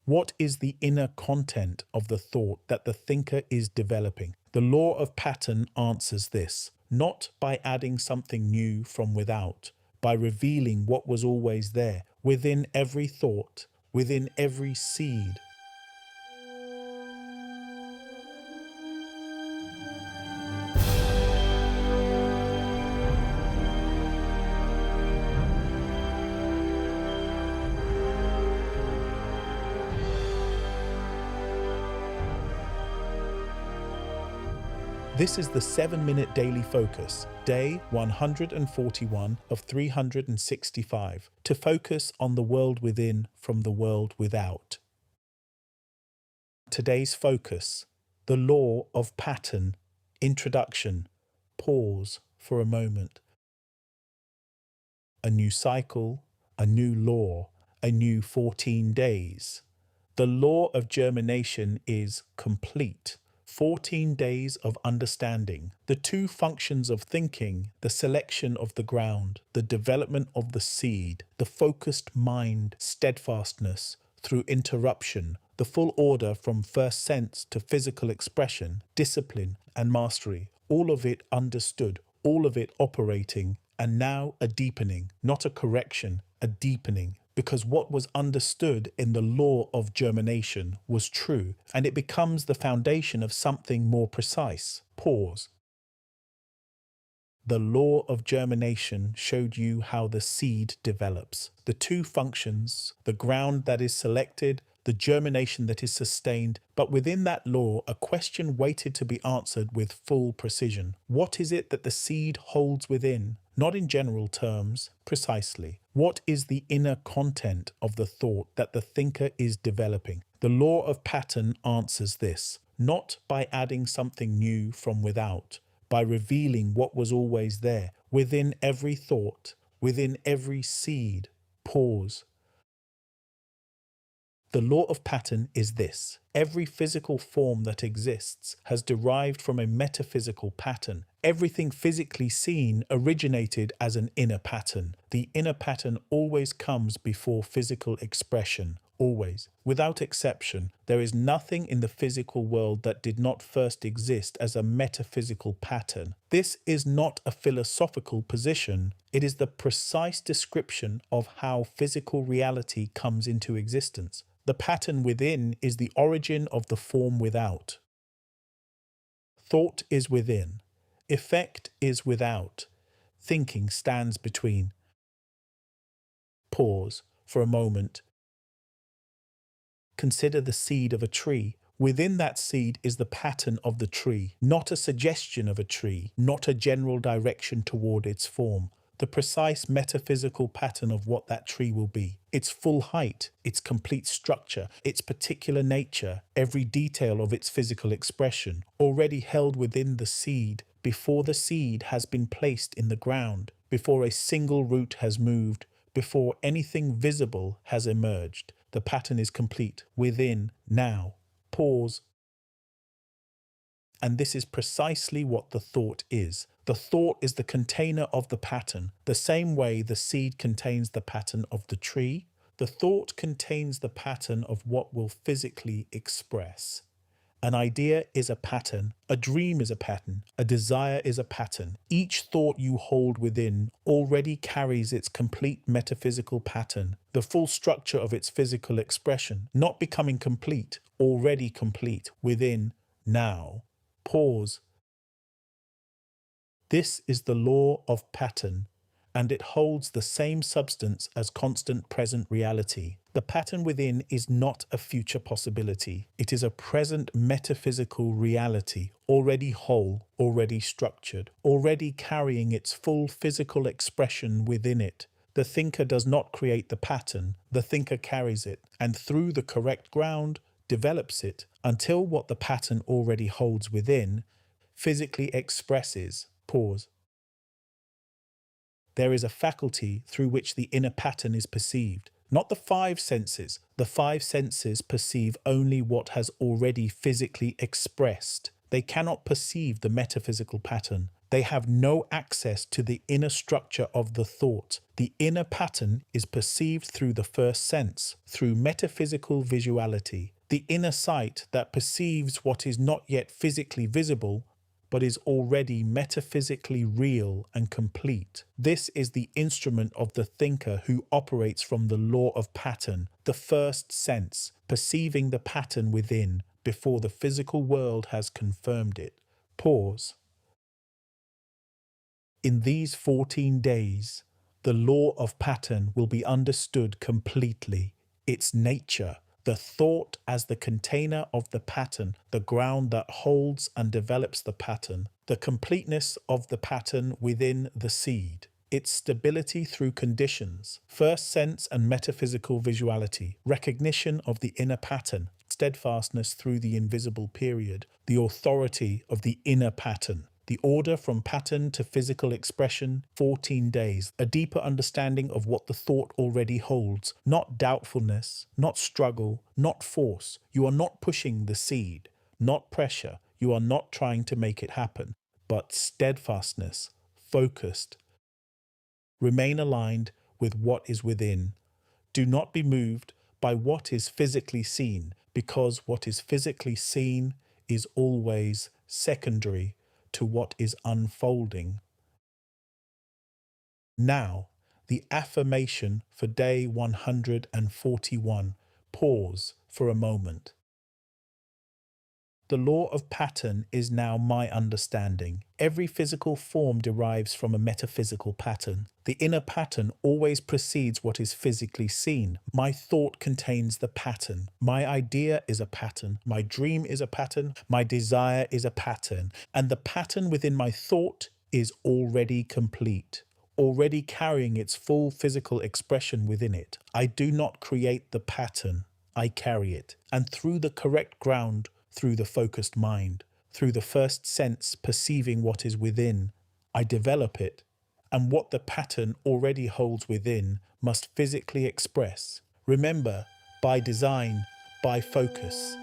What is the inner content of the thought that the thinker is developing? The law of pattern answers this, not by adding something new from without, by revealing what was always there, within every thought, within every seed. This is the 7-minute daily focus, day 141 of 365, to focus on the world within from the world without. Today's focus, the law of pattern, introduction, pause for a moment. A new cycle, a new law, a new 14 days. The law of germination is complete. 14 days of understanding, the two functions of thinking, the selection of the ground, the development of the seed, the focused mind, steadfastness, through interruption, the full order from first sense to physical expression, discipline and mastery, all of it understood, all of it operating, and now a deepening, not a correction, a deepening. Because what was understood in the law of germination was true, and it becomes the foundation of something more precise. Pause. The law of germination showed you how the seed develops. The two functions, the ground that is selected, the germination that is sustained, but within that law, a question waited to be answered with full precision. What is it that the seed holds within? Not in general terms, precisely. What is the inner content of the thought that the thinker is developing? The law of pattern answers this, not by adding something new from without, by revealing what was always there, within every thought, within every seed. Pause. The law of pattern is this. Every physical form that exists has derived from a metaphysical pattern. Everything physically seen originated as an inner pattern. The inner pattern always comes before physical expression. Always. Without exception, there is nothing in the physical world that did not first exist as a metaphysical pattern. This is not a philosophical position. It is the precise description of how physical reality comes into existence. The pattern within is the origin of the form without. Thought is within. Effect is without. Thinking stands between. Pause for a moment. Consider the seed of a tree. Within that seed is the pattern of the tree, not a suggestion of a tree, not a general direction toward its form. The precise metaphysical pattern of what that tree will be, its full height, its complete structure, its particular nature, every detail of its physical expression, already held within the seed, before the seed has been placed in the ground, before a single root has moved, before anything visible has emerged. The pattern is complete, within, now. Pause. And this is precisely what the thought is. The thought is the container of the pattern. The same way the seed contains the pattern of the tree, the thought contains the pattern of what will physically express. An idea is a pattern, a dream is a pattern, a desire is a pattern. Each thought you hold within already carries its complete metaphysical pattern, the full structure of its physical expression, not becoming complete, already complete, within, now. Pause. This is the law of pattern, and it holds the same substance as constant present reality. The pattern within is not a future possibility. It is a present metaphysical reality, already whole, already structured, already carrying its full physical expression within it. The thinker does not create the pattern, the thinker carries it, and through the correct ground, develops it until what the pattern already holds within physically expresses. Pause. There is a faculty through which the inner pattern is perceived, not the five senses. The five senses perceive only what has already physically expressed. They cannot perceive the metaphysical pattern. They have no access to the inner structure of the thought. The inner pattern is perceived through the first sense, through metaphysical visuality. The inner sight that perceives what is not yet physically visible, but is already metaphysically real and complete. This is the instrument of the thinker who operates from the law of pattern, the first sense, perceiving the pattern within before the physical world has confirmed it. Pause. In these 14 days, the law of pattern will be understood completely. Its nature, the thought as the container of the pattern, the ground that holds and develops the pattern, the completeness of the pattern within the seed, its stability through conditions, first sense and metaphysical visuality, recognition of the inner pattern, steadfastness through the invisible period, the authority of the inner pattern. The order from pattern to physical expression, 14 days, a deeper understanding of what the thought already holds, not doubtfulness, not struggle, not force. You are not pushing the seed, not pressure. You are not trying to make it happen, but steadfastness, focused. Remain aligned with what is within. Do not be moved by what is physically seen, because what is physically seen is always secondary to what is unfolding. Now, the affirmation for day 141. Pause for a moment. The law of pattern is now my understanding. Every physical form derives from a metaphysical pattern. The inner pattern always precedes what is physically seen. My thought contains the pattern. My idea is a pattern. My dream is a pattern. My desire is a pattern. And the pattern within my thought is already complete, already carrying its full physical expression within it. I do not create the pattern. I carry it. And through the correct ground, through the focused mind, through the first sense perceiving what is within, I develop it, and what the pattern already holds within must physically express. Remember, by design, by focus,